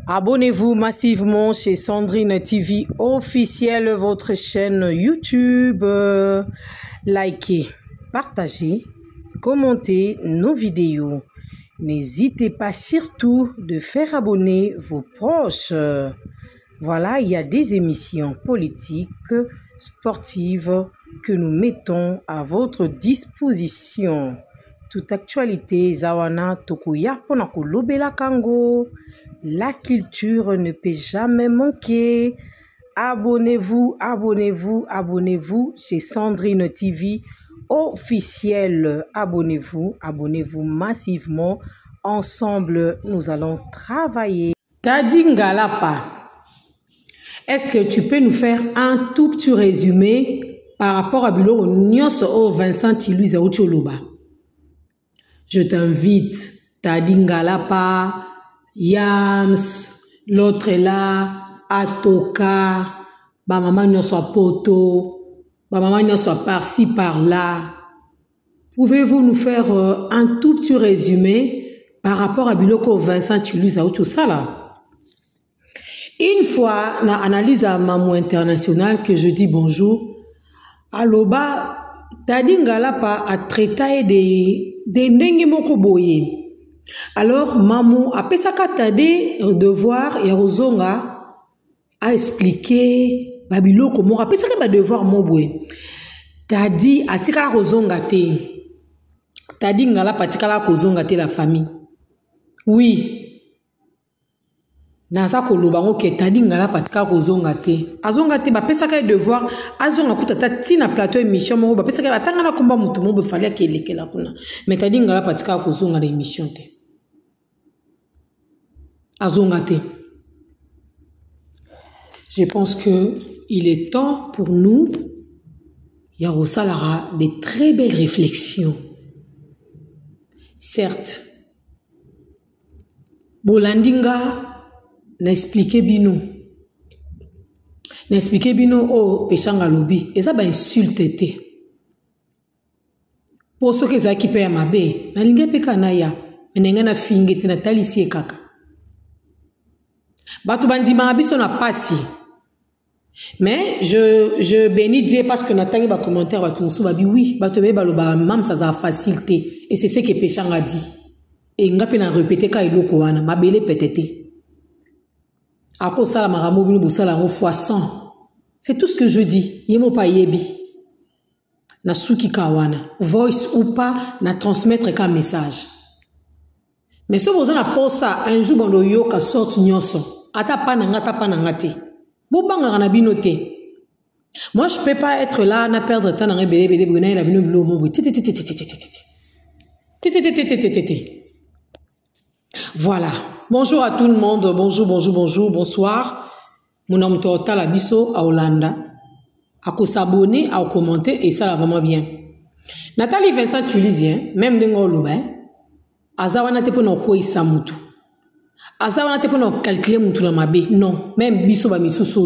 Abonnez-vous massivement chez Sandrine TV officielle, votre chaîne YouTube. Likez, partagez, commentez nos vidéos. N'hésitez pas surtout de faire abonner vos proches. Voilà, il y a des émissions politiques, sportives que nous mettons à votre disposition. Toute actualité, Zawana Tokuya Ponakolobela Kango. La culture ne peut jamais manquer. Abonnez-vous, abonnez-vous, abonnez-vous chez Sandrine TV officielle. Abonnez-vous, abonnez-vous massivement. Ensemble, nous allons travailler. Tadi Ngalapa, est-ce que tu peux nous faire un tout petit résumé par rapport à Bilo Nyonso Vincent Chiluiza Ocholoba? Je t'invite, Tadi Ngalapa, Yams, l'autre est là, Atoka, maman Nyonso Poto, maman Nyonso par-ci, par-là. Pouvez-vous nous faire un tout petit résumé par rapport à Biloko Vincent Chiluiza Ochosala? Une fois, na analyse à Mamou International que je dis bonjour, Aloba, Tadi Ngalapa a traité des ndenge moko boye. Alors, Mamou a pesaka Tade devoir et Rozonga a expliqué Babiloko mo a pesaka ba devoir mo boye. Tadi atikala Rozonga te. Tadi Ngalapa atikala Rozonga te la famille. Oui. Naza kolobango ke Tadi Ngalapa atikala Rozonga te. Azonga te ba pesaka devoir azonga kutata tina plateau émission mo ba pesaka atanga na komba mutu mo be fallait ke lekela kuna. Mais Tadi Ngalapa atikala Rozonga la émission te. Azongate. Je pense que il est temps pour nous, Yarosalara, des très belles réflexions. Certes, Bolandinga n'a expliqué bino. N'a expliqué bino au péchanga lobby. Et ça va insulter. Pour ceux qui ont équipé à ma baie, n'a l'ingé peka na ya, mais n'a fingé na talisie kaka. Bato bandima biso na pasi. Mais je bénis Dieu parce que Nathalie va commentaire bato musu babi oui, bato be baloba mam ça a facilité et c'est ce que Péchang a dit. Et ngape na répéter ka iloko wana mabele petete. Ako sala maramo bino bosala ngo fois 100. C'est tout ce que je dis. Yemo pa yebi. Na suki ka wana, voice ou pas na transmettre ka message. Mais si vous avez pour ça un jour bando yoka sorte nyonso. Ata pa nanga te. Bobanga na binote. Moi je peux pas être là na perdre temps na belé bruna la bino bilo mo. Voilà. Bonjour à tout le monde. Bonjour, bonjour, bonjour, bonsoir. Mon nom est Total Abisso à Hollanda. À s'abonner, à commenter et ça va vraiment bien. Nathalie Vincent Tulisien, même dengo loba. Azawana te pono ko isamutu. Azawana te pono calculer mutu na mabe. Non, même biso ba misusu.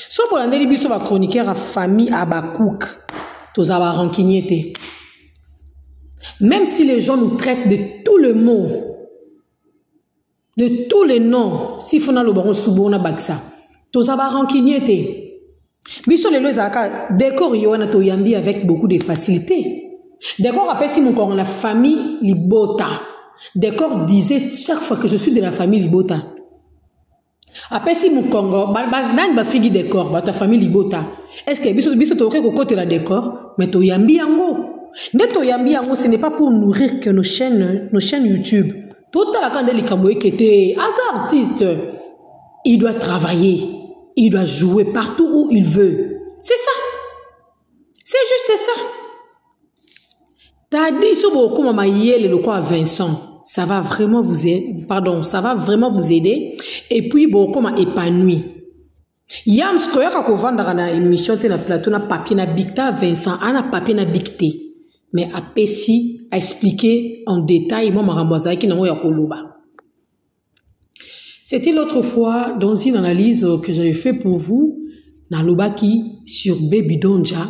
So pour l'année biso ba chroniqueur à famille Abakouk. Toza ba rancunier. Même si les gens nous traitent de tout le mot, de tous les noms, si fona lo baron subo na baksa. Toza ba rancunier. Biso le lozaka décor yoana to yambi avec beaucoup de facilité. Décor après si mon corps la famille Libota. Décor disait chaque fois que je suis de la famille Libota. Après si mon Congo, nan ba figi décor, ba ta famille Libota. Est-ce que biso to ko côté la décor, mais to yambi yango. Ne to yambi yango, ce n'est pas pour nourrir que nos chaînes YouTube. Tout à la quand les kamboé qui était un artiste, il doit travailler, il doit jouer partout où il veut. C'est ça. C'est juste ça. T'as dit sur beaucoup maman yel le quoi Vincent, ça va vraiment vous aider, ça va vraiment vous aider et puis beaucoup m'a épanoui. Yam skoya ka ko vendre na émission te na plateau na papier na bicta Vincent ana papier na bicté mais a pesi a expliquer en détail moi maramboza qui na ya koloba. C'était l'autre fois dans une analyse que j'avais fait pour vous na lobaki sur Baby Donja.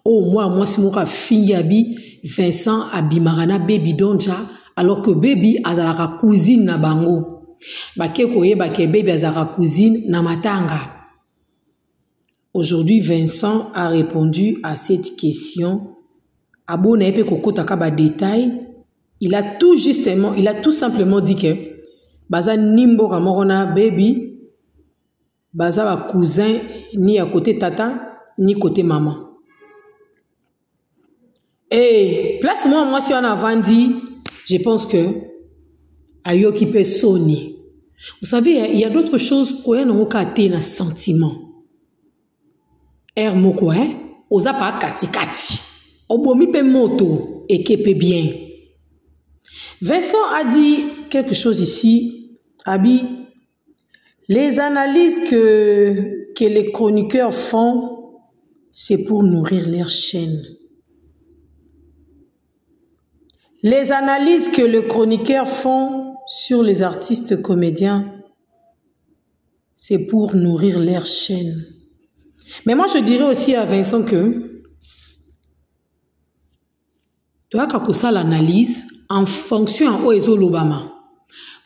Oh moi si moi fini abi Vincent abimarana Baby Donja alors que Baby azalaka cousine na bango. Bakekoye bakebe bazara cousine na matanga. Aujourd'hui, Vincent a répondu à cette question. Abo na epe kokota ka ba détail. Il a tout simplement dit que baza nimbo kamorona baby baza ba cousin ni à côté tata ni côté maman. Et place-moi, moi, si on a vendu, je pense que Ayoki peut sonner. Vous savez, il y a d'autres choses qu'on a kate na sentiment. Moko, oza pa kati kati. Obomi pe moto et kepe bien. Vincent a dit quelque chose ici. Abi, les analyses que les chroniqueurs font, c'est pour nourrir leur chaîne. Les analyses que les chroniqueurs font sur les artistes comédiens, c'est pour nourrir leur chaîne. Mais moi, je dirais aussi à Vincent que tu as qu'à ça l'analyse en fonction de l'Obama.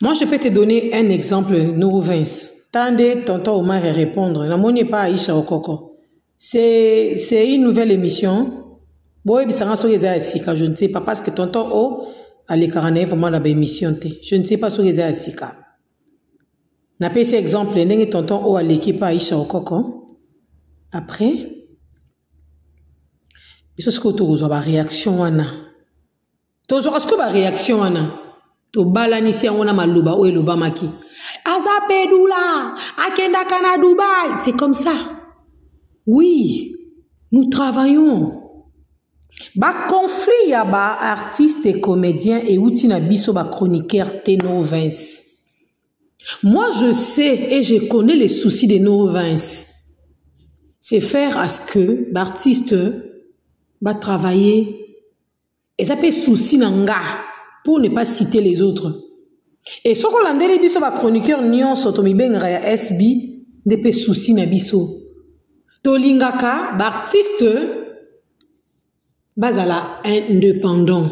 Moi, je peux te donner un exemple, Nourou Vince. Tandé, tonton Omar répondre. La monnaie pas Aïcha Okoko. C'est une nouvelle émission. Boy, je ne sais pas parce que tonton O a les carnets vraiment la émission. Je ne sais pas sur les Asika. N'a pas cet exemple, n'est tonton O à l'équipe Aïcha Okoko. Après, ce que tu as une réaction ana. Tu as une réaction ana. Tu balanisi on a maluba ou eluba maki. Azapedula, akenda kana Dubaï. C'est comme ça. Oui, nous travaillons. Ba conflit ya ba artistes et comédiens et outina biso ba chroniqueur Nourou Vince. Moi je sais et je connais les soucis de Nourou Vince. C'est faire à ce que l'artiste va travailler et ça peut souci nanga pour ne pas citer les autres. Et ce qu'on a dit biso ba chroniqueur nyon sotomi bengra ya SB ne peut souci na biso. Tolingaka ba artiste bazala indépendant.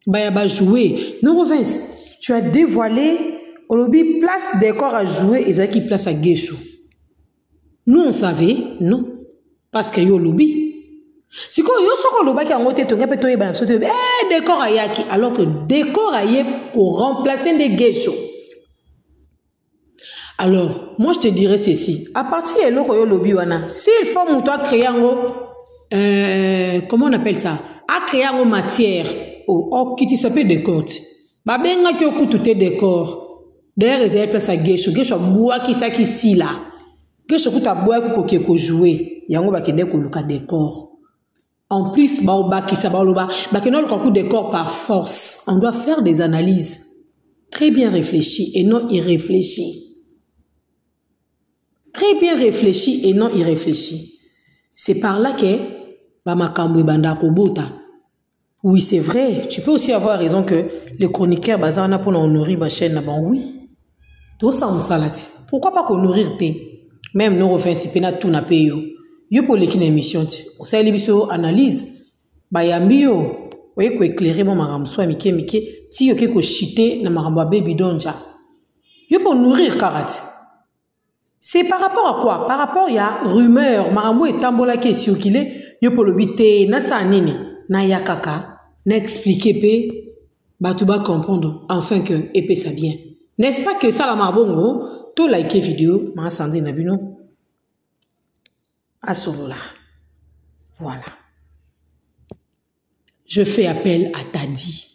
Bayaba jouer. Nourou Vince, tu as dévoilé au lobby place décor à jouer et ça qui place à Guéchou. Nous on savait non parce que yo lobby. Si ko yo soko loba ki angote to ngape to yeba na sote décor ayaki alors que décor aye pour remplacer des Guéchou. Alors, moi je te dirais ceci, à partir de l'oko yo lobby wana, s'il faut mouto créer comment on appelle ça? À créer en matière qui s'appelle décor. Ba benga ki okutu te décor. D'ailleurs les ailes place à Guéchou bois qui ça qui si là. Guéchou kuta bois qui ko jouer. Yango ba kende ko luka décor. En plus ba qui ça ba loba ba kenol ko décor par force. On doit faire des analyses très bien réfléchies et non irréfléchies. Très bien réfléchies et non irréfléchies. C'est par là que oui, c'est vrai. Tu peux aussi avoir raison que les chroniqueurs bazana pour nourrir ma chaîne. Oui. Tout ça, on salade. Pourquoi pas qu'on nourrir tes? Même nous refait si pena tout n'a payé. Yo pour l'équipe d'émission. On sait les biso analyse. Bayambio. Oui, quoi éclairer mon maram soit mike. Si yo ko chité na maramba baby donja. Yo pour nourrir karat. C'est par rapport à quoi? Par rapport il y a rumeur. Marambo et tambola question qu'il est. Yo pour le bité na sa nini na yakaka na expliquer pe batuba comprendre enfin que épée ça bien. N'est-ce pas que ça la marbongo to like vidéo ma Sandrine Nabino à solo là. Voilà. Je fais appel à Tadi.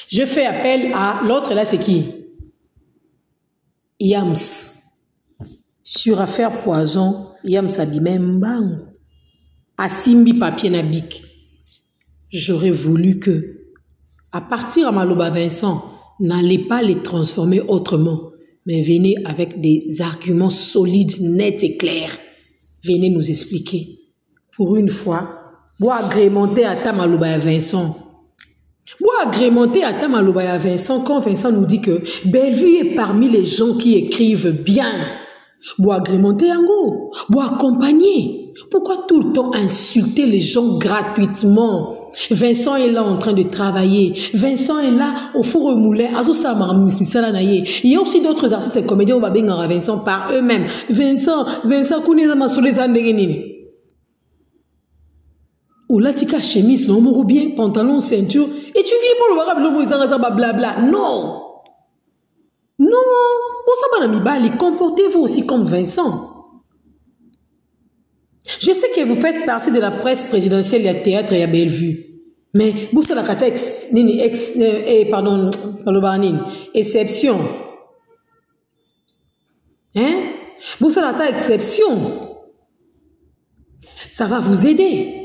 Je fais appel à l'autre là c'est qui? Yams. Sur affaire poison, Yams Abimembang. À Simbi papier na bic. J'aurais voulu que, à partir à Maloba Vincent, n'allez pas les transformer autrement, mais venez avec des arguments solides, nets et clairs. Venez nous expliquer. Pour une fois, bois agrémenter à ta Maloba Vincent. Bois agrémenter à ta Maloba Vincent quand Vincent nous dit que Bellevue est parmi les gens qui écrivent bien. Bois agrémenter en go. Bois accompagner. Pourquoi tout le temps insulter les gens gratuitement? Vincent est là en train de travailler. Vincent est là au four au moulin. Il y a aussi d'autres artistes et comédiens qui ont Vincent par eux-mêmes. Vincent, ou là, tu as chemise, non, bien, pantalon, ceinture, et tu viens pour le voir, blabla. Non! Non! Comportez-vous aussi comme Vincent. Je sais que vous faites partie de la presse présidentielle, il y a théâtre et il y a Bellevue. Mais, vous savez, exception. Hein? Vous savez, exception. Ça va vous aider.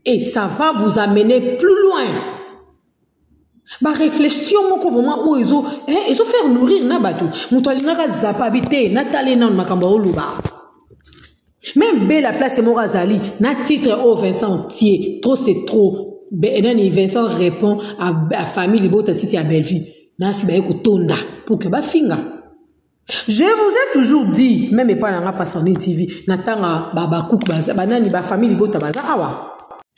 Et ça va vous amener plus loin. Bah réflexion moko vraiment où ils ont faire nourrir na batou. Mutolinga zapabité na talena makamba oluba. Même belle place et Morazali na titre au Vincent Thier. Trop c'est trop. Vincent répond à famille Libota si c'est à Bellevue. Na si ba tonda pour que ba finga. Je vous ai toujours dit même pas na pas sur TV natanga baba cook banani ba famille Libota baza awa.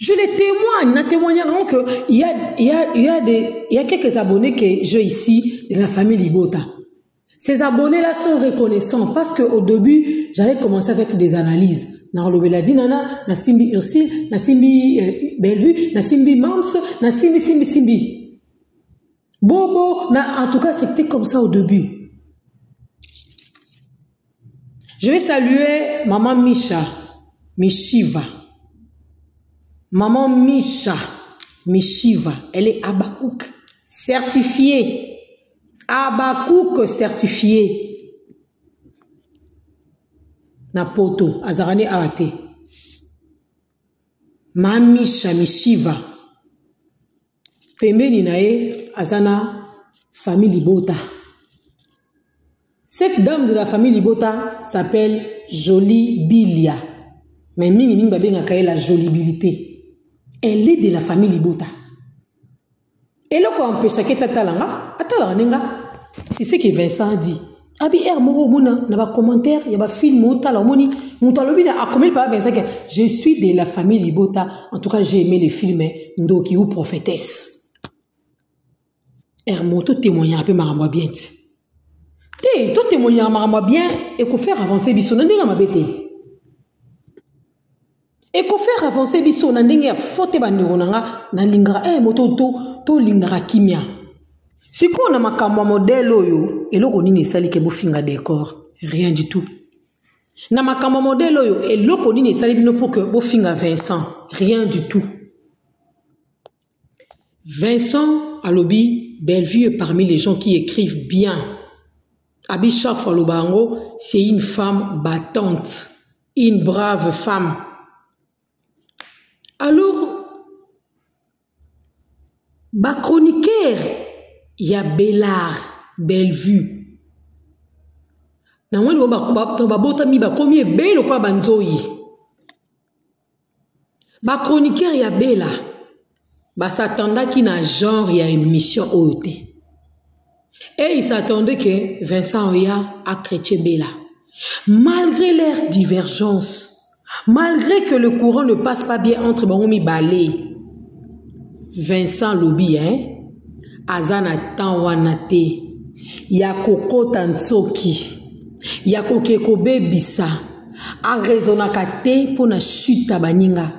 Je les témoigne, nous témoignons qu'il y a quelques abonnés que j'ai ici de la famille Libota. Ces abonnés-là sont reconnaissants parce qu'au début, j'avais commencé avec des analyses. Narlo Beladi Nana, Nasimbi Ursile, Nasimbi Bellevue, Nasimbi Mams, Nasimbi Simbi. Bobo, en tout cas, c'était comme ça au début. Je vais saluer Maman Mishiva. Maman Mishiva, elle est Abakouk certifiée. Abakouk certifiée. Na poto, azarane awate. Mamisha Mishiva. Pembeni nae, azana famille Libota. Cette dame de la famille Libota s'appelle Jolie Bilia. Mais mingi babé ngakaye la jolibilité. Elle est de la famille Libota. Et là, quand on peut chaque talanga, c'est ce que Vincent dit. Abi moro muna, na ba commentaire, ya ba film mota la moni, mutalobi na akomel pa Vincent que je suis de la famille Libota. En tout cas, j'ai aimé le film Ndoki ou prophétesse. Moto témoigne un peu maramo bien. Tout témoigne maramo bien et qu'on faire avancer biso ndinga mabete. Et qu'on fait avancer biso na ndenge ya fote bandeko nanga na lingara moto to lingara kimia. Si on a makamwa modèle oyo eloko nini sali ke bofinga décor, rien du tout. Na makamwa modèle oyo eloko nini sali bino pour que bofinga Vincent, rien du tout. Vincent alobi Bellevue est parmi les gens qui écrivent bien. Abi chaque fois lobango, c'est une femme battante, une brave femme. Alors, ba chroniqueur, il y a Bellard, Bellevue. Na mwani ba bota mi ba komi belo kwa banzoi. Ba chroniqueur ya Bella. Ba s'attendait qu'il na genre il y a une mission haute. Et il s'attendait que Vincent Oya a chrétien Bella. Malgré leur divergence, malgré que le courant ne passe pas bien entre Bangomi Balé, Vincent Lobi, Azana Tanwanate, Yakoko Tantsoki, Yakoke Kobe Bisa, a raisonnakate pour na chute à Baninga.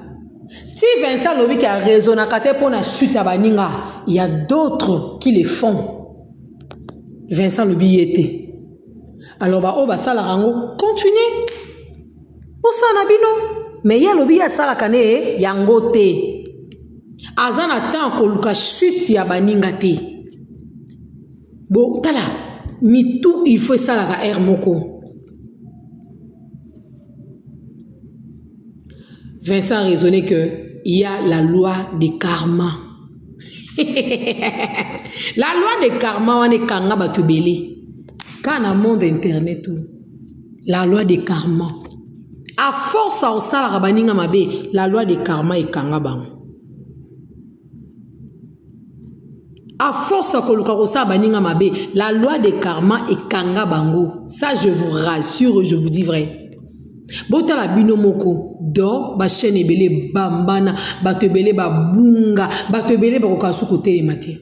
Si Vincent Lobi qui a raisonnakate pour na chute à Baninga, il y a d'autres qui le font. Vincent Lobi y était. Alors, Oba Salarango, continuez. Mais il y a lobi ya sala kane yangote. Azana tan ko luka chute ya baninga te. Bo tala mi tout il faut sala ka moko. Vincent raisonnait que il y a la loi de karma. La loi de karma on est kanga batubeli. Quand on monde internet la loi de karma. À force à osala rabaninga mabe, la loi de karma est kanga bang. À force à koluka osala baninga mabe, la loi de karma est kanga bango. Ça je vous rassure, je vous dis vrai. Bota la bino moko do ba chaîne ebele bambana ba tebele ba bunga ba tebele ba kokasu côté les matières.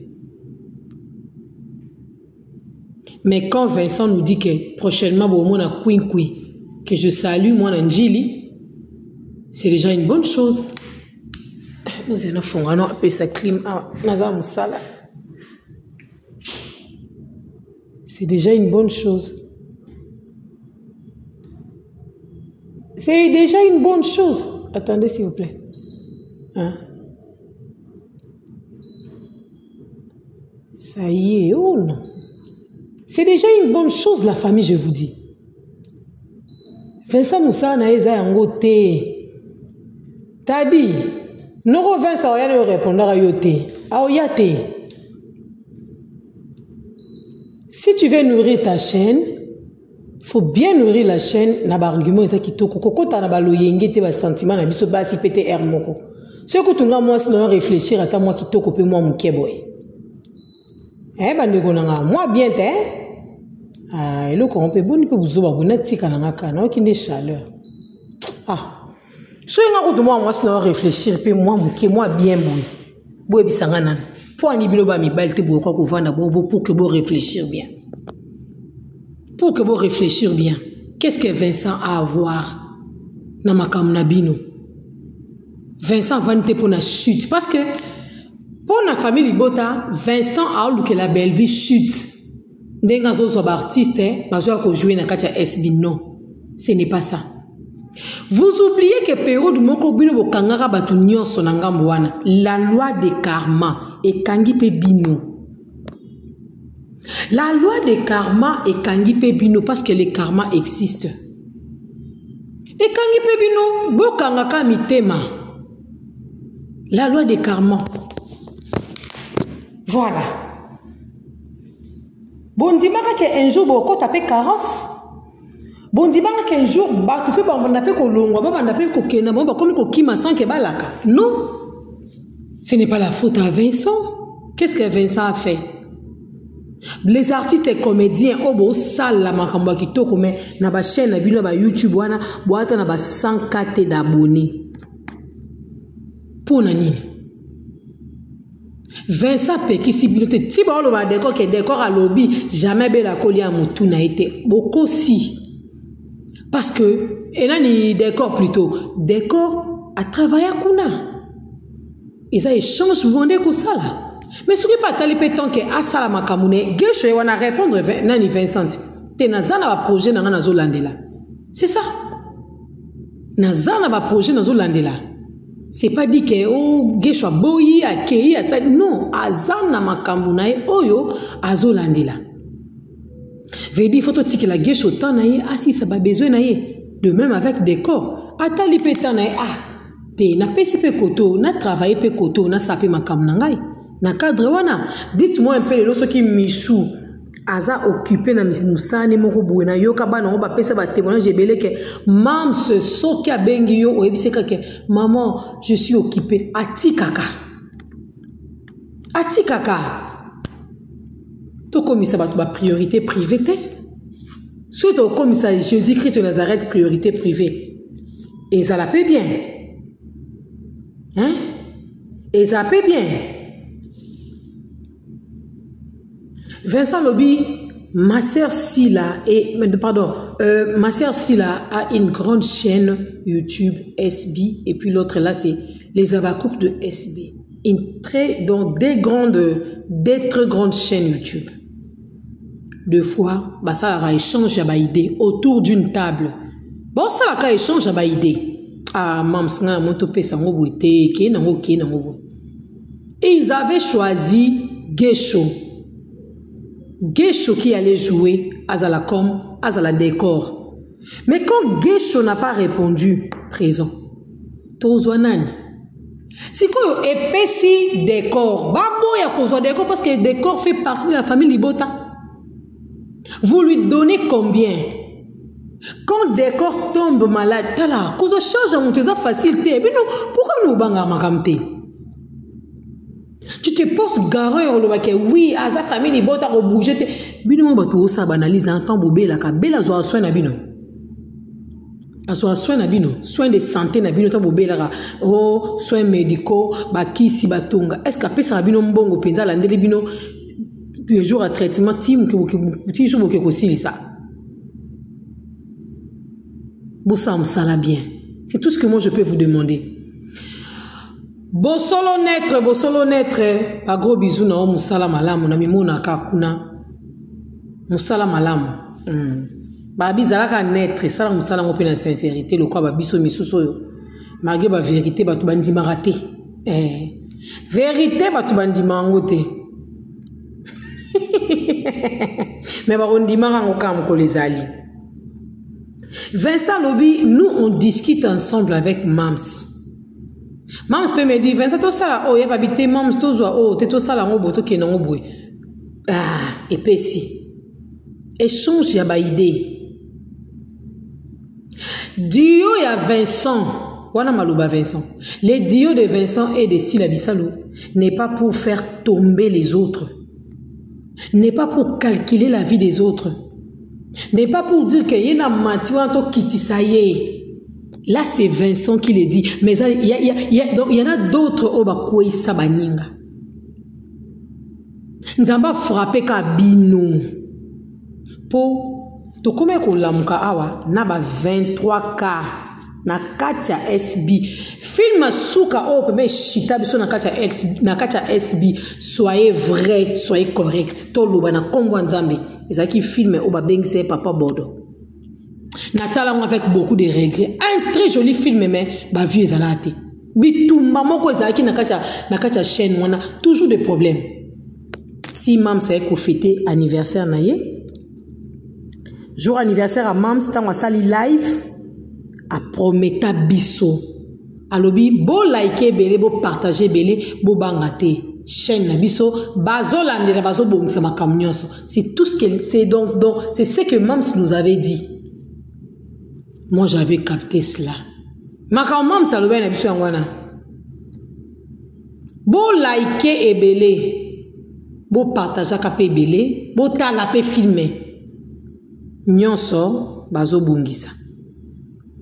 Mais quand Vincent nous dit que prochainement bon mon a Queen que je salue moi Njili, c'est déjà une bonne chose. Nous allons faire un peu ça clim nazam sala. C'est déjà une bonne chose. C'est déjà une bonne chose. Attendez, s'il vous plaît. Hein? Ça y est, oh non. C'est déjà une bonne chose, la famille, je vous dis. Vincent Moussa na eza yango te. T'as dit, Noro Vincent oya ne répondre à yote. Aoya te. Si tu veux nourrir ta chaîne, faut bien nourrir la chaîne na ba argument eza kitoko kokota na ba loyenge te ba sentiment na biso basi PTR moko. Ce que tu nga moi sinon réfléchir ata moi kitoko pe moi mukeboy. Bandeko nanga moi bien te. Ah eloko on peut boni pe buzoba bona tika nanga kana okinde chaleur. Ah. So nga ko to moi sinon réfléchir pe moi muke moi bien boy. Boy bisanga nan. Pour ani bilo ba mi balte bo ko vanda bo pour que bo réfléchir bien. Pour que vous réfléchir bien, qu'est-ce que Vincent a à voir dans ma kamnabino? Vincent va nous pour la chute. Parce que pour la famille Libota, Vincent a eu que la belle vie chute. Dès que vous êtes artiste, vous jouez dans la SB. Non, ce n'est pas ça. Vous oubliez que période moko bino bo kangara batu nyonso na ngambo wana. La loi de karma et kangi pe bino. La loi de karma est kangi pe bino parce que le karma existe. Et kangi pe bino bo kangaka mitema. La loi de karma. Voilà. Bon dimaka que un jour bo ko taper carence. Bon dimaka qu'un jour ba tu fais ba ndape ko longwa ba ndape ko kena ba comme ko kima sans que balaka. Non. Ce n'est pas la faute à Vincent. Qu'est-ce que Vincent a fait? Les artistes et comédiens obo sale la makambo kitoko mais na ba chaîne na bino ba YouTube wana boata na ba 100K d'abonnés. Pour nani? Vincent Pekisi bilote ti ba lo ba décor que décor à lobby jamais bela koli a mutu na été beaucoup si parce que et nani décor plutôt décor à travailler kuna. Ils a échange vendé ko sala. Mais ce qui pas tali pétant que asala makamune gesho e wana répondre nani Vincent te nazana ba projet na nazo landela. C'est ça. Nazana ba projet nazo landela. C'est pas dit que oh gesho boyi akei asa non azana makamuna e oyo azo landela. Vedi photo tiki la gesho tan na ye asi ça ba besoin na ye. De même avec décor atali pétant na ah te na pesi pe koto na travailler pe koto na sape makamuna ngai. Na cadre wana, dites-moi un peu les lorsque qui Michou aza occupé na musane moko buena yoka bana ba pesa ba témoignage ebele que mam se soki abengi yo oyebiseka que maman je suis occupé atikaka. Atikaka. To komisa ba priorité privée te. Surtout komisa Jésus-Christ de Nazareth priorité privée. Et ça la paie bien. Hein? Et ça paie bien. Vincent Lobby, ma sœur Silla ma sœur Silla a une grande chaîne YouTube SB et puis l'autre là c'est les Abakouk de SB. Donc des très grandes chaînes YouTube. Deux fois, bah ça va échange à idée autour d'une table. Bon ça la échange à idée. Ah mamsnga montopé sango boité ke nango. Et ils avaient choisi Gesho. Gesho qui allait jouer Azala décor. Mais quand Gesho n'a pas répondu, présent. Tozwanan. Si quoi épaissi décor, babo ya kozwa décor parce que décor fait partie de la famille Libota. Vous lui donnez combien? Quand décor tombe malade, tala, kozwa charge à monter ça facilité. Mais non, pourquoi nous banga makamte? Tu te poses garant que oui, à sa famille, il va bouger. Bino bato ça banalise en temps bobé la kabela zo soin na bino. Aso soin na bino, soins de santé na bino to bobelara, oh soins médicaux, ba kisi batonga. Est-ce que ça bino mbongo penza la ndele bino puis jour à traitement tim que ti jour que aussi ça. Bossa msala bien. C'est tout ce que moi je peux vous demander. Bosolo naître, pas gros bisous na musala malamu na mimona kakuna. Musala malamu. Babi zalaka naître, ça la musala mo pe na sincérité, le quoi ba biso misuso yo. Malgré ba vérité ba to bandi maraté. Vérité ba to bandi mangote. Mais ba on dit marango kam ko les ali. Vincent Lobi, nous on discute ensemble avec Mams. Mams peut me dire Vincent to sala oh yeba bité Mams to zo oh te to sala ngo boto ke no boy. Ah, epesi. Échange ya ba idée. Dio ya Vincent, wana maluba Vincent. Les dios de Vincent et de Sila Bissalo n'est pas pour faire tomber les autres. N'est pas pour calculer la vie des autres. N'est pas pour dire qu'il y a un matiwanto kitisaye. Là, c'est Vincent qui le dit. Mais il y en a d'autres au bakoué sabaninga. Nous avons pas frappé kabino. Pour to kome ko lamuka awa na ba 23K na katia SB. Film suka o pe chita biso na katia SB. Soyez vrai, soyez correct. To loba na kombo nzambe. Ezaki film o ba bengse papa Bordeaux. Natala avec beaucoup de regrets. Un très joli film mais ba vieux ezalate. Bitumba moko ezaki na katia chaîne wana toujours des problèmes. Si mam c'est ko fêter anniversaire na ye. Jour anniversaire à Mams, tant à sali live, à Prometa Bisso. Alobi, beau liker belé, beau partager belé, beau bangate. Chaîne na Bisso, bazo lande na bazo bong sama kamnyoso. C'est tout ce qu'elle, c'est donc, c'est ce que Mams nous avait dit. Moi, j'avais capté cela. Ma quand Mams alobi na Bisso yangwana. Beau liker et belé, beau partager kapé belé, beau talapé filmer. Nyonso bazo bungisa.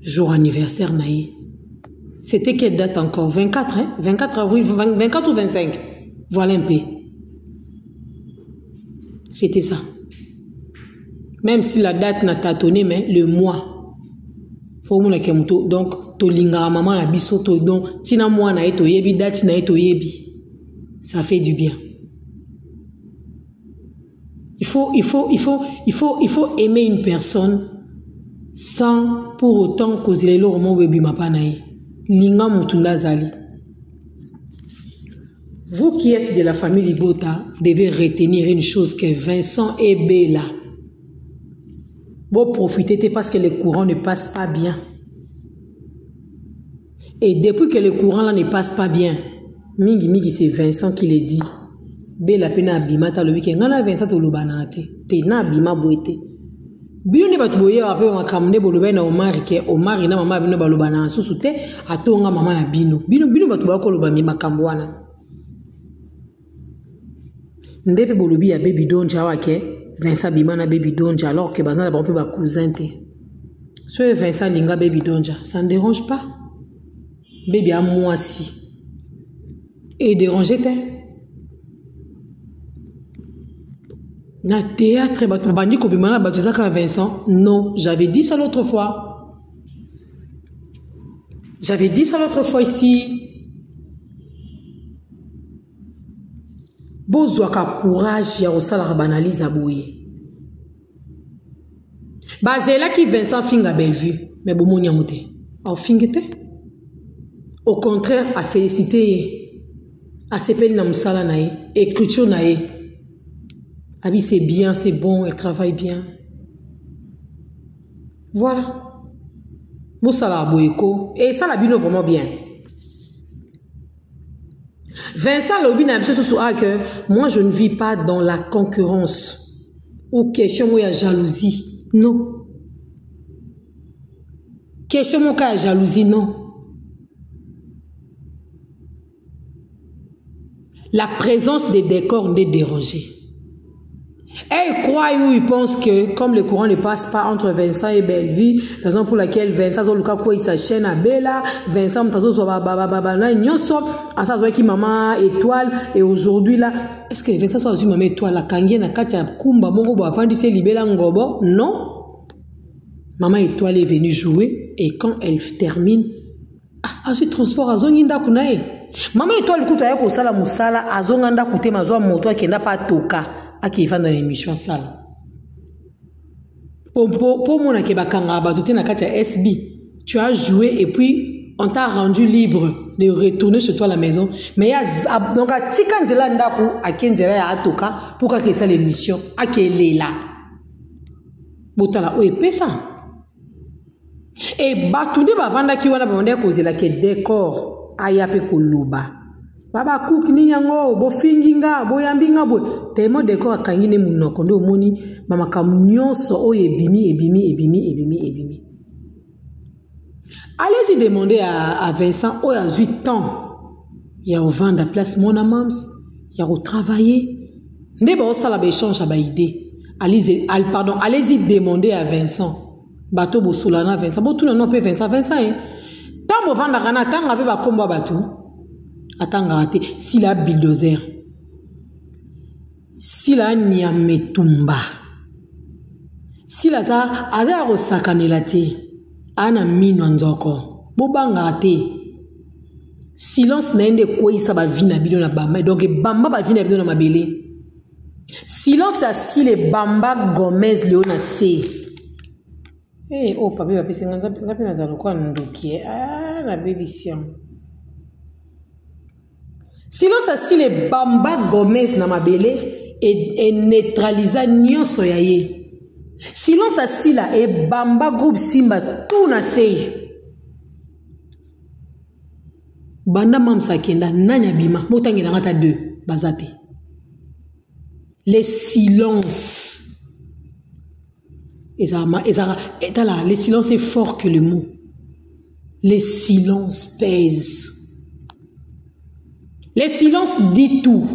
Jour anniversaire naïe. C'était quelle date encore? 24, hein? 24 avril, 24 ou 25? Voilà un peu. C'était ça. Même si la date n'a tâtonné, mais le mois. Faut mon kemuto. Donc, to linga maman la biso to donc tina moi na eto yebi date na eto yebi. Ça fait du bien. Il faut aimer une personne sans pour autant causer le roman webi mapanaï. Linga mutunda zali. Vous qui êtes de la famille Libota, vous devez retenir une chose que Vincent est bella. Vous profitez parce que le courant ne passe pas bien. Et depuis que le courant là ne passe pas bien, mingi c'est Vincent qui le dit. Bela pena abimata le week-end ngana Vincent to lubanate te na abima boete bino ne batuboye ape makamne boloba na Omar ke Omar na mama bino balobana susu te atonga mama na bino batuba ko loba mi makambo wana ndepe bolobi ya baby donja wake Vincent bima na baby donja alors que bazana ba pe ba cousin te so Vincent linga baby donja ça ne dérange pas baby à moi si et déranger te na théâtre bandi ko bimana batuzaka Vincent. Non, j'avais dit ça l'autre fois. J'avais dit ça l'autre fois ici. Bozwaka courage ya osala banalize aboye. Bazela ki Vincent finga Bellevue, mais bomoni amote. Au fingete. Au contraire, à féliciter à sepel na musala nae, écriture nae. Abi c'est bien, c'est bon, elle travaille bien. Voilà. Vous ça boyko et ça la bino vraiment bien. Vincent Lobi n'a pas que moi je ne vis pas dans la concurrence ou question où il y a jalousie. Non. Question où il y a jalousie, non. La présence des décors n'est dérangée. Et ils croient ou ils pensent que comme le courant ne passe pas entre Vincent et Belleville, raison pour laquelle Vincent Zoluka quoi il s'achène à Bella, Vincent Mtazo soit baba nyoso, à ça soit qui maman étoile et aujourd'hui là, est-ce que Vincent soit maman étoile la kangie na katia kumba mongo bo afin de se libérer ngobo? Non. Maman étoile est venue jouer et quand elle termine, ensuite transport à zonginda kunae. Maman étoile kuta ya ko sala musala azonganda kute mazwa moto akenda pa toka. Qui va dans l'émission sale. Pour mon akebakanga batouté na katia SB, tu as joué et puis on t'a rendu libre de retourner chez toi à la maison. Mais donc à tikandela ndaku akendela ya atoka pour que ça l'émission akele là. Botala o epesa. Et batouné ba vanda ki wana ba vanda kozela ke décor ayape koloba. Baba cook ni yango bo finginga bo yambinga bo tellement décor akangine munoko ndo moni mama kamnyonso o ebimi. Allez-y demander à Vincent o a 8 ans. Il y a au vendre la place Mona Mams, il y a au travailler. Ndeba o sala ba échange ba idée. Allez-y demander à Vincent. Bato bo solana Vincent. Bo tout non pe Vincent hein. Tant bo vendre kana tanga pe ba komba bato. Attends, si la bulldozer, si la Niametumba, si la za, aza osakanelate, ana minonzoko, bobangate, silence n'ende quoi ça va vina bidon na bamba, donc bamba va vina bidon na mabele. Silence à si les bamba Gomez Léona C. Eh, oh, papi, papi, c'est un peu nazalo quoi ndokie, la baby siam. Silence si les Bamba Gomez na mabele et neutralisa nyonso ya ye. Silence si la et Bamba groupe Simba tout na sei. Banda mamsa kenda nanya bima motangela ngata 2 bazate. Les silences. Le silence est fort que le mot. Les silences pèsent. Les silences disent tout.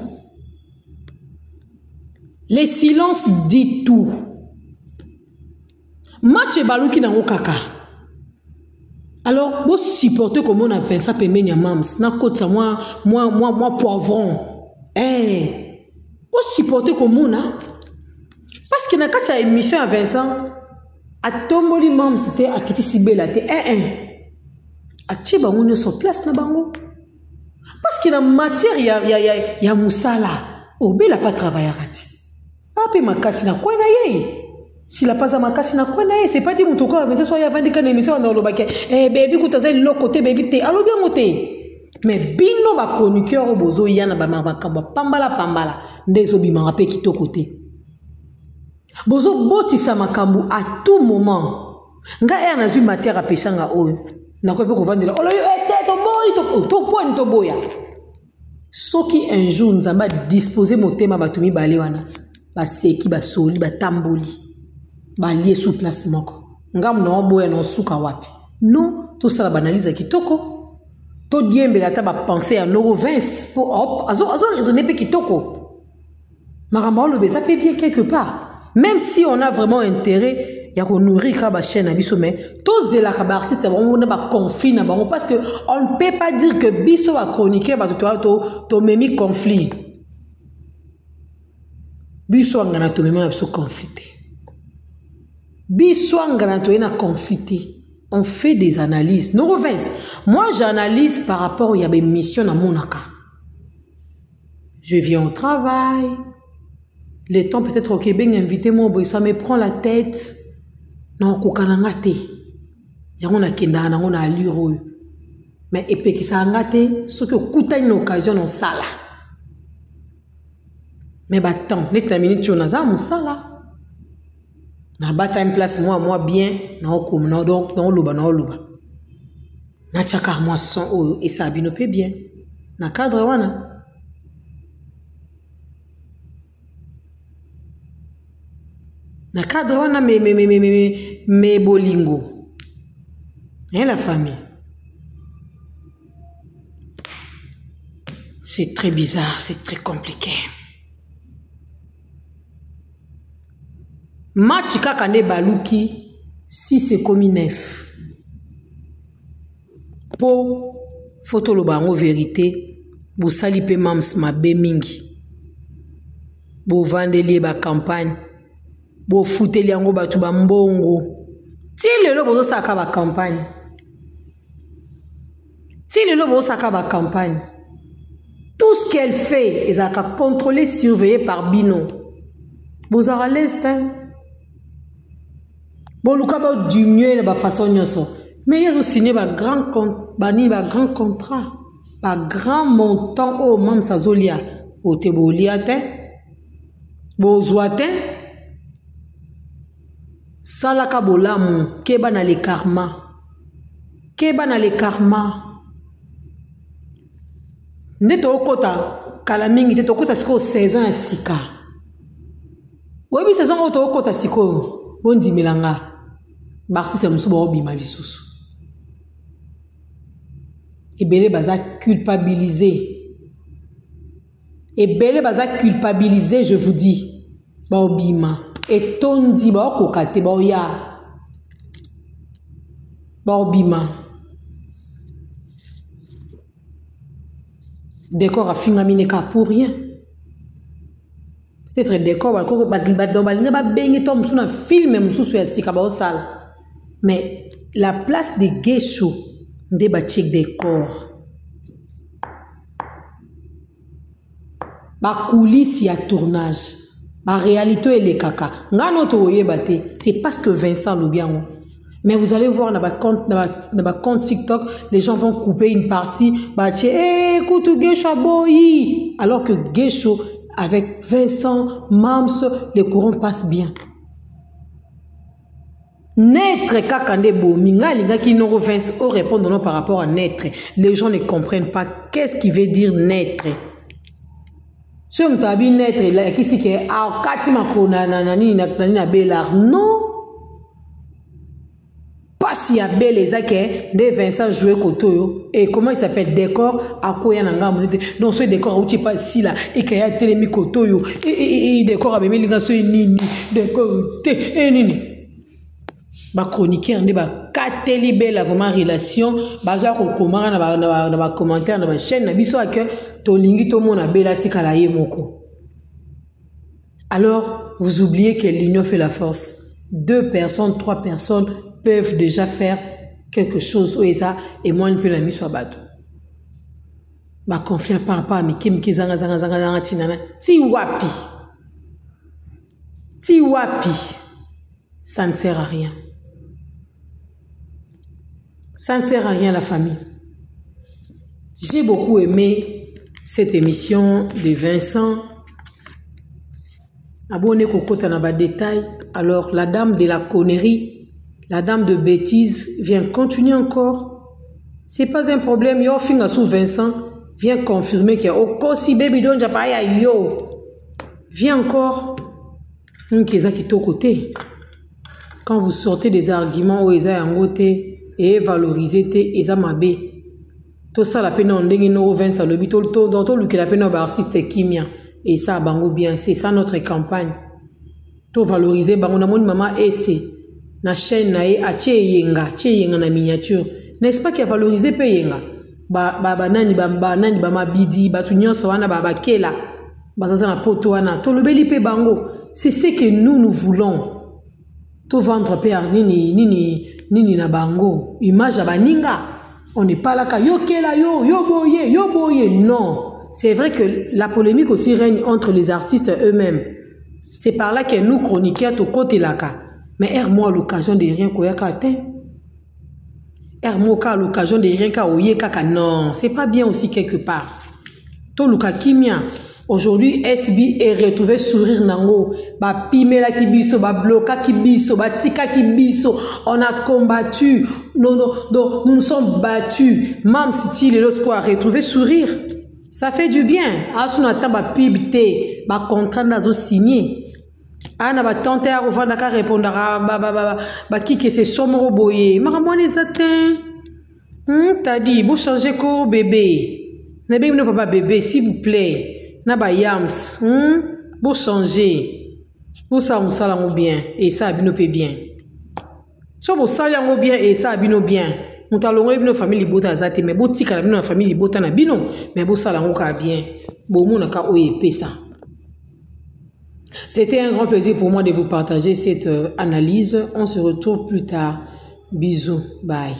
Les silences disent tout. Match et balouki na kaka. Alors, vous supportez comme on a fait ça, pemenya mams. Na côte ça, moi, poivron. Eh, vous supportez comme on a. Parce que na kacha émission à Vincent, à tomboli mams, c'était à kiti sibela, te à tcheba on est sur place na bango. Parce que la matière, il y a moussala. Obe n'a pas travaillé à rati. Ape makasi na quoi na ye. S'il a pas à makasi na quoi na ye, c'est pas dit moutoko avec ça soit y a vendu quand émission dans le baquet. Eh ben vu que tu as l'autre côté, ben vite allo bien monter. Mais bino ba chroniqueur au bozo yana ba makamba pambala ndezo bima rape kito côté. Bozo boti sa makambu à tout moment. Nga e na zu matière à peshanga oyo. Na ko pe ko vandela. Olo to point to boya. Soki un jour nzamba disposer motema batumi bale wana. Ba seki ba soli ba tamboli. Ba lié sous place moko. Ngam no boya no suka wapi. Non, tout ça la banalise kitoko. To diembe la taba penser à Noro 20 pour hop, azo raisonner pe kitoko. Maramba le ça peut bien quelque part. Même si on a vraiment intérêt il y a qu'on nourrit la chaîne à biso mais tous les artistes on a conflit na bango parce que on ne peut pas dire que biso a chroniqué parce que to memi conflit biso ngana to memi na biso conflité biso ngana to na conflité on fait des analyses no revins moi j'analyse par rapport il y a des missions à monaka je viens au travail les temps peut-être au Québec invitez-moi ça me prend la tête. Non, kokanangate. Yangona kenda na ngona aliro. Mais epé qui sa ngate, ce que kuta une occasion on sala. Mais bah tant, les terminer tu na za mon sala. Na bata une place moi bien, na okom na donc na oloba. Na chaka moi son et ça bino pe bien. Na cadre wana. Na cadre wana me bolingo. Et la famille. C'est très bizarre, c'est très compliqué. Match kakane baluki, si c'est comme 9. Po, photo lo bango vérité, bo sali pe mams mabe mingi. Bo vandeli ba campagne, bo futeli yango batu ba mbongo. Ti lelo bozo saka ba campagne. Ti lelo bozo saka ba campagne. Tout ce qu'elle fait, ils ont contrôlé, surveillé par Bino. Vous avez l'est, hein? Bon, nous avons du mieux de la façon dont mais ils ont signé un grand contrat, un grand montant au même sazolia, au teboliate, bozoate, salaka bolamu, keba na le karma, keba na le karma. Nde okota kala mingi te tokota siko saison ya sika. Webi saison oto okota siko bondi milanga. Barsi se musu bo bima lisusu. Ebele baza culpabilisé. Ebele baza culpabilisé, je vous dis. Ba bima et tondi ba kokate ba ya. Ba bima. Décor a fini à pour rien. Peut-être décor mais la place des guéchos des bâtis décor. Ba coulisses y a tournage. Ba réalité et les caca. C'est parce que Vincent Loubiango. Mais vous allez voir dans ma compte TikTok, les gens vont couper une partie. Bah, écoute, Geisho boy. Alors que Geisho, avec Vincent, Mams, les courants passent bien. Naître kakande bo, minga linga qui nous revient au répondre par rapport à naître. Les gens ne comprennent pas qu'est-ce qui veut dire naître. Si on t'a dit naître, là, qui c'est que ah, katima kona na belard, non. Pas si y a bel les acquets de Vincent jouer kotoyo et comment il s'appelle décor à quoi y a un monete dans ce décor où tu pas si là et qu'il y a télémi kotoyo et décor avec les gars nini décor et nini ba chroniqueur ne ba kateli belle vraiment relation ba za ko komanga na ba commentaire na ba chaîne na biso que to lingi to mona bela tikala ye moko. Alors vous oubliez que l'union fait la force. 2 personnes, 3 personnes peuvent déjà faire quelque chose et moi une peu la mise sur bateau. Ba confiance par rapport à Mikim qui zanga tinana. Ti wapi. Ça ne sert à rien. Ça ne sert à rien la famille. J'ai beaucoup aimé cette émission de Vincent. Abonnez Kokota na ba détail. Alors la dame de la connerie, la dame de bêtise vient continuer encore. C'est pas un problème. Yo finga sous Vincent vient confirmer qu'il y a au si baby don japaya yo. Viens encore. Nkeza qui to côté. Quand vous sortez des arguments où eza yangote et valoriser te eza mabe. Tout ça la peine on dengue no Vincent le bito dans tout le que la peine ba artiste kimia et ça bango bien, c'est ça notre campagne. Tout valoriser bango na moni maman esse. Na chaîne na ye ache yenga na miniature. N'est-ce pas qu'il a valorisé pe yenga? Nani ba mabidi, ba tu nyonso wana ba kela. Ba ça na poto wana. To lobeli pe bango. C'est ce que nous voulons. To vendre pe nini na bango. Image à baninga. On n'est pas là ka yo kela yo boye. Non. C'est vrai que la polémique aussi règne entre les artistes eux-mêmes. C'est par là que nous chroniqueurs to côté là ka. Mais moi l'occasion de rien koya atteint. Moi à l'occasion de rien ka oye kaka non, c'est pas bien aussi quelque part. To luka kimia. Aujourd'hui SB est retrouvé sourire nango, ba pimela ki biso, ba bloka ki biso, ba tika ki biso. On a combattu. Non, nous nous sommes battus. Même si les lorsqu'on a retrouvé sourire, ça fait du bien. Asuna tamba pibité, ba contrat nazo signé. Ana ba tante a revendre ka répondre ba qui que c'est somro boye makamwa les atteint t'as dit vous changer ko bébé ne bébé papa bébé s'il vous plaît na ba yams vous changer Pour ça, on s'en bien et ça abîme bien. Si on s'en bien et ça abîme bien. On t'a longué une famille libota azate mais boti kala une famille libota na bino mais bo sala ngoka bien. Bo mon ka oye pesa. C'était un grand plaisir pour moi de vous partager cette analyse. On se retrouve plus tard. Bisous. Bye.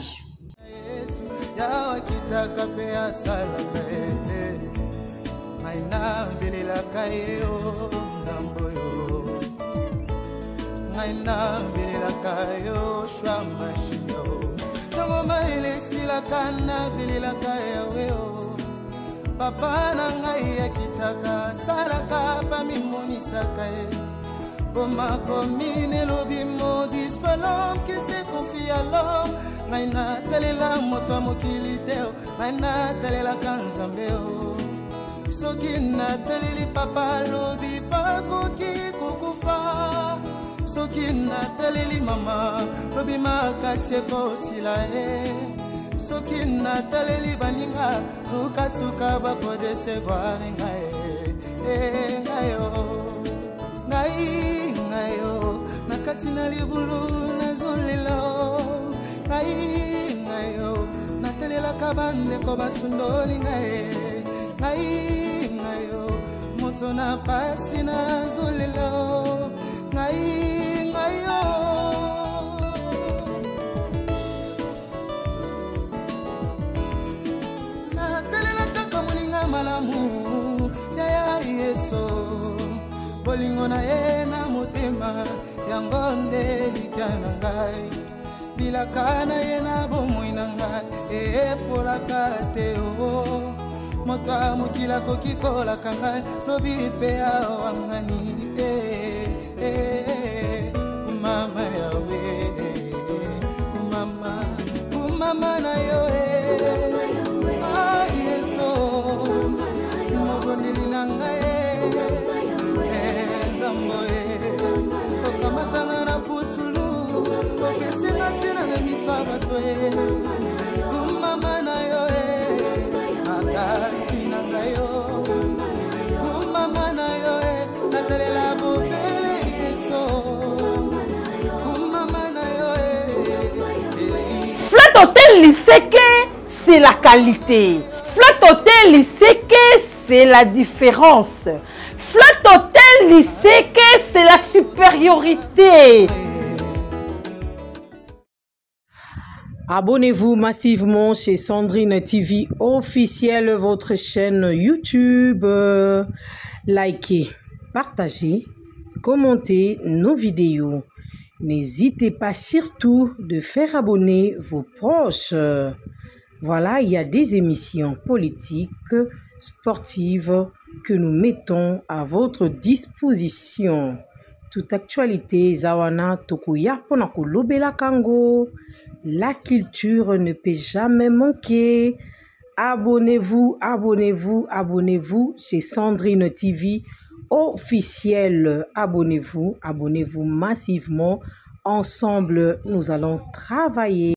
Papa na ngai akitaka salaka pa mimonisaka e Boma komine lobi modis palom qui se confie à l'homme ngai na talela moto mokili deo ngai na talela kanzambeo soki na taleli papa lobi pakoki kukufa soki na taleli mama lobi makasi ekosila e soki na taleli baninga suka suka bako desevoir ngayo nakati na libulu nazolelo ngayo natalela kabande ko basundoli ngayo moto na pasi nazolelo ngayo malamu ya Yesu bolingo na ye na motema yango nde likana ngai bilaka na ye na bomoi na ngai epolaka te o moto amokila koki kolaka ngai lobi mpe awangani kumama yawe kumama na yo Flat Hotel Liseke, c'est la qualité. Flat Hotel Liseke, c'est la différence. Flat Hotel Liseke, c'est la supériorité. Abonnez-vous massivement chez Sandrine TV officielle, votre chaîne YouTube. Likez, partagez, commentez nos vidéos. N'hésitez pas surtout de faire abonner vos proches. Voilà, il y a des émissions politiques, sportives que nous mettons à votre disposition. Toute actualité, Zawana Tokuya Ponakolobela Kango. La culture ne peut jamais manquer. Abonnez-vous, abonnez-vous, abonnez-vous chez Sandrine TV officielle. Abonnez-vous, abonnez-vous massivement. Ensemble, nous allons travailler.